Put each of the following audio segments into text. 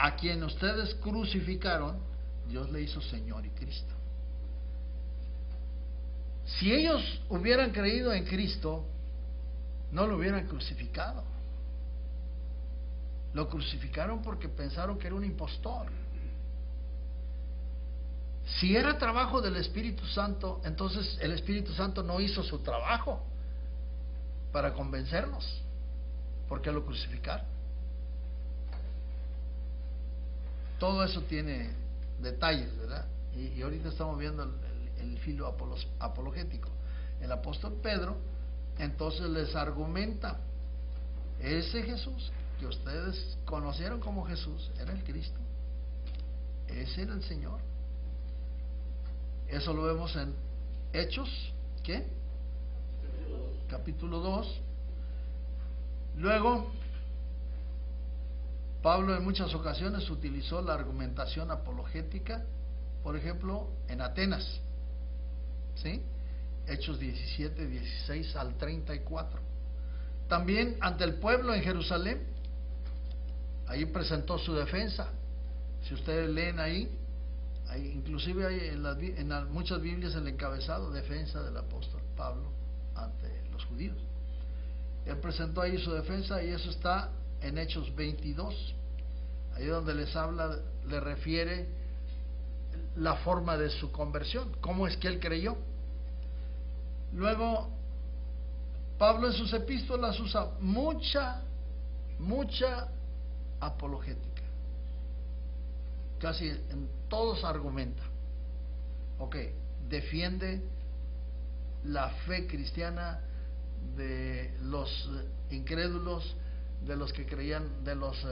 a quien ustedes crucificaron, Dios le hizo Señor y Cristo. Si ellos hubieran creído en Cristo, no lo hubieran crucificado. Lo crucificaron porque pensaron que era un impostor. Si era trabajo del Espíritu Santo, entonces el Espíritu Santo no hizo su trabajo para convencernos. ¿Por qué lo crucificaron? Todo eso tiene detalles, ¿verdad? Y ahorita estamos viendo el filo apologético. El apóstol Pedro entonces les argumenta: ese Jesús que ustedes conocieron como Jesús era el Cristo, ese era el Señor. Eso lo vemos en Hechos, ¿qué? Capítulo 2. Luego, Pablo en muchas ocasiones utilizó la argumentación apologética, por ejemplo, en Atenas, ¿sí? Hechos 17, 16 al 34. También ante el pueblo en Jerusalén, ahí presentó su defensa. Si ustedes leen ahí, inclusive hay en muchas Biblias el encabezado: defensa del apóstol Pablo ante los judíos. Él presentó ahí su defensa, y eso está en Hechos 22, ahí donde les habla, le refiere la forma de su conversión, cómo es que él creyó. Luego, Pablo en sus epístolas usa mucha apologética. Casi en todos argumenta. Ok, defiende la fe cristiana de los incrédulos, de los que creían, de los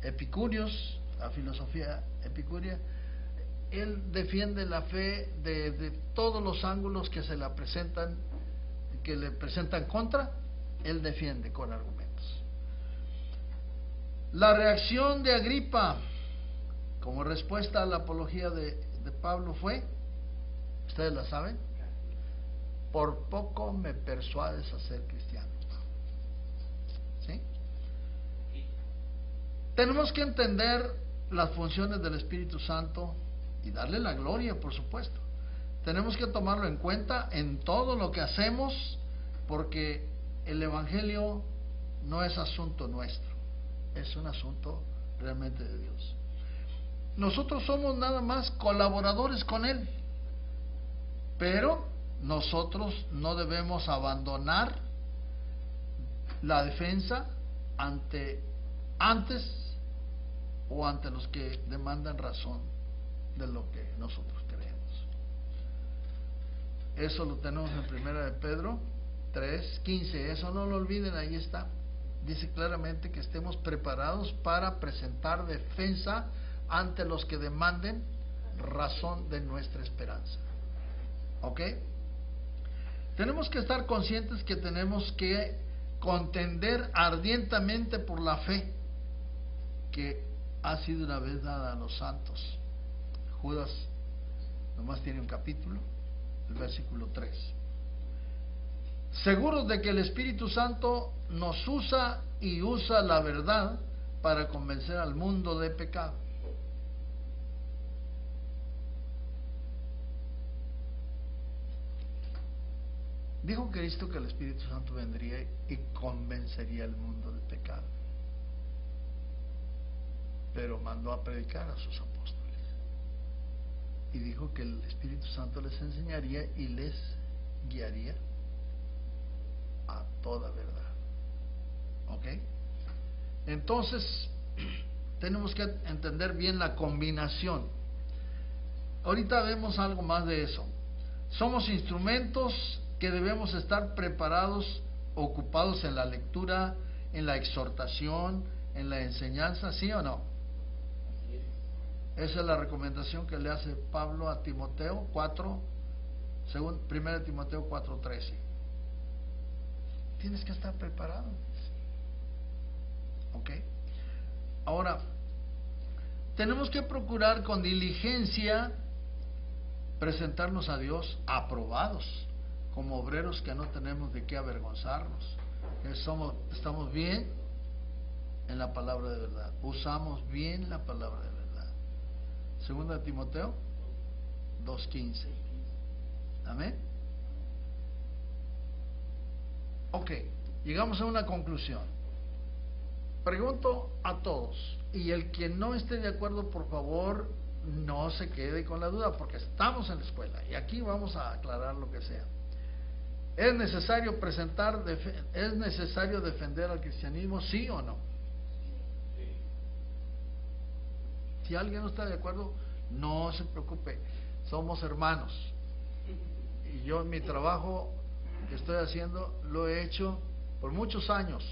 epicúreos, la filosofía epicúrea. Él defiende la fe de todos los ángulos que se la presentan, que le presentan contra. Él defiende con argumentos. La reacción de Agripa como respuesta a la apología de Pablo fue, ustedes la saben: por poco me persuades a ser cristiano. ¿Sí? Tenemos que entender las funciones del Espíritu Santo y darle la gloria, por supuesto. Tenemos que tomarlo en cuenta en todo lo que hacemos, porque el Evangelio no es asunto nuestro, es un asunto realmente de Dios. Nosotros somos nada más colaboradores con Él, pero nosotros no debemos abandonar la defensa antes o ante los que demandan razón de lo que nosotros creemos. Eso lo tenemos en 1 de Pedro 3:15. Eso no lo olviden, ahí está. Dice claramente que estemos preparados para presentar defensa ante los que demanden razón de nuestra esperanza. ¿Ok? Tenemos que estar conscientes que tenemos que contender ardientemente por la fe que ha sido una vez dada a los santos. Judas nomás tiene un capítulo, el versículo 3. Seguros de que el Espíritu Santo nos usa y usa la verdad para convencer al mundo de pecado. Dijo Cristo que el Espíritu Santo vendría y convencería al mundo del pecado, pero mandó a predicar a sus apóstoles y dijo que el Espíritu Santo les enseñaría y les guiaría a toda verdad. ¿Ok? Entonces tenemos que entender bien la combinación. Ahorita vemos algo más de eso. Somos instrumentos que debemos estar preparados, ocupados en la lectura, en la exhortación, en la enseñanza, ¿sí o no? Esa es la recomendación que le hace Pablo a Timoteo 4, según 1 Timoteo 4:13. Tienes que estar preparado. ¿Ok? Ahora, tenemos que procurar con diligencia presentarnos a Dios aprobados, como obreros que no tenemos de qué avergonzarnos, que estamos bien en la palabra de verdad. Usamos bien la palabra de verdad. Segunda de Timoteo 2:15. Amén. Ok, llegamos a una conclusión. Pregunto a todos, y el que no esté de acuerdo, por favor, no se quede con la duda, porque estamos en la escuela y aquí vamos a aclarar lo que sea. ¿Es necesario defender al cristianismo, sí o no? Si alguien no está de acuerdo, no se preocupe, somos hermanos. Y yo en mi trabajo que estoy haciendo lo he hecho por muchos años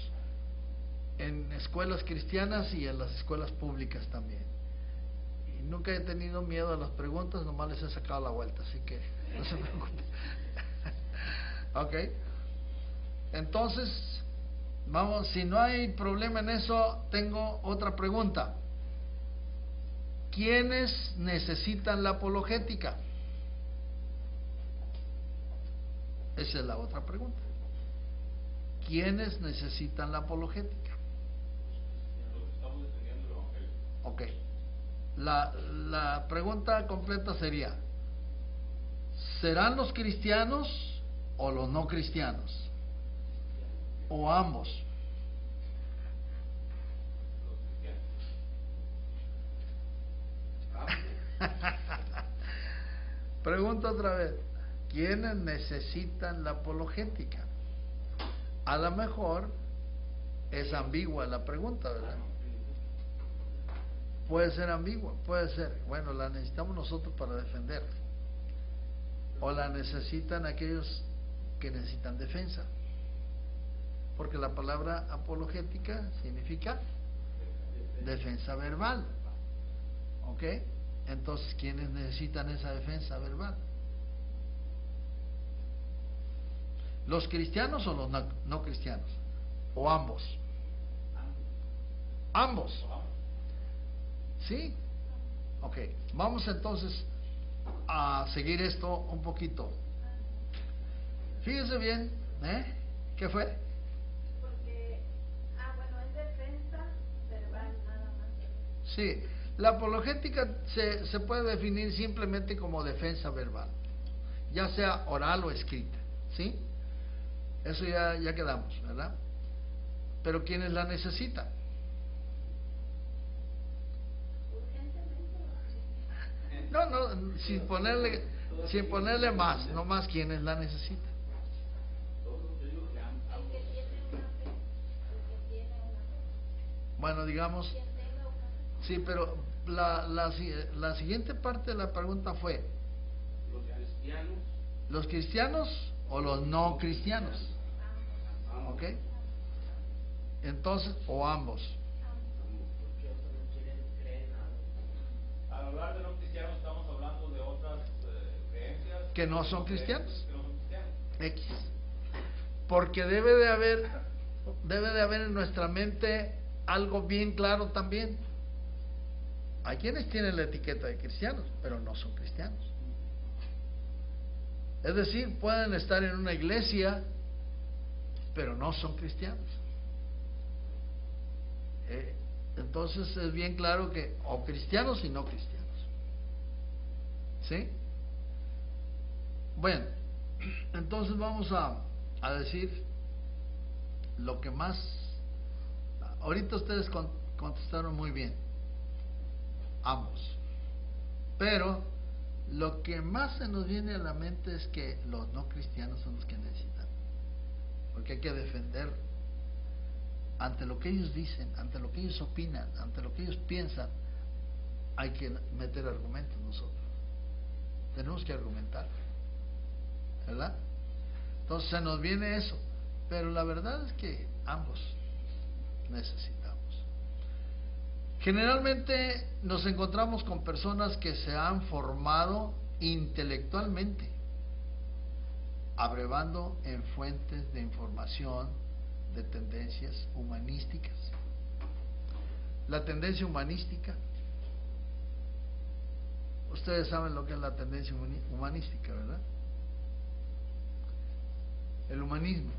en escuelas cristianas y en las escuelas públicas también. Y nunca he tenido miedo a las preguntas, nomás les he sacado la vuelta, así que no se preocupen. Ok, entonces vamos, si no hay problema en eso, tengo otra pregunta. ¿Quiénes necesitan la apologética? Esa es la otra pregunta. ¿Quiénes necesitan la apologética? Los que estamos defendiendo el Evangelio. Ok. La pregunta completa sería: ¿serán los cristianos o los no cristianos? ¿O ambos? Los cristianos. Pregunta otra vez: ¿quiénes necesitan la apologética? A lo mejor es ambigua la pregunta, ¿verdad? Puede ser ambigua, puede ser, bueno, la necesitamos nosotros para defender, o la necesitan aquellos que necesitan defensa, porque la palabra apologética significa defensa verbal. ¿Ok? Entonces, ¿quiénes necesitan esa defensa verbal? ¿Los cristianos o los no cristianos? ¿O ambos? Ambos. ¿Sí? Ok, vamos entonces a seguir esto un poquito. Fíjese bien, ¿eh? ¿Qué fue? Porque, bueno, es defensa verbal nada más. Sí, la apologética se puede definir simplemente como defensa verbal, ya sea oral o escrita, ¿sí? Eso ya quedamos, ¿verdad? Pero ¿quiénes la necesitan? No, sin ponerle más, no más quienes la necesitan. El que tiene una fe, el que tiene una fe. Bueno, digamos, Quien tenga una fe. sí, pero la siguiente parte de la pregunta fue: Los cristianos. ¿los cristianos o los no cristianos? Ambos. ¿Ok? Entonces, o ambos. Al hablar de los cristianos estamos hablando de otras creencias Que no son cristianos. Que no son cristianos. X. Porque debe de haber en nuestra mente algo bien claro también. Hay quienes tienen la etiqueta de cristianos, pero no son cristianos. Es decir, pueden estar en una iglesia, pero no son cristianos. Entonces es bien claro que o cristianos y no cristianos. ¿Sí? Bueno, entonces vamos a decir lo que más. Ahorita ustedes contestaron muy bien, ambos, pero lo que más se nos viene a la mente es que los no cristianos son los que necesitan, porque hay que defender ante lo que ellos dicen, ante lo que ellos opinan, ante lo que ellos piensan. Hay que meter argumentos nosotros, tenemos que argumentar, ¿verdad? Entonces se nos viene eso, pero la verdad es que ambos necesitamos. Generalmente nos encontramos con personas que se han formado intelectualmente, abrevando en fuentes de información de tendencias humanísticas. La tendencia humanística, ustedes saben lo que es la tendencia humanística, ¿verdad? El humanismo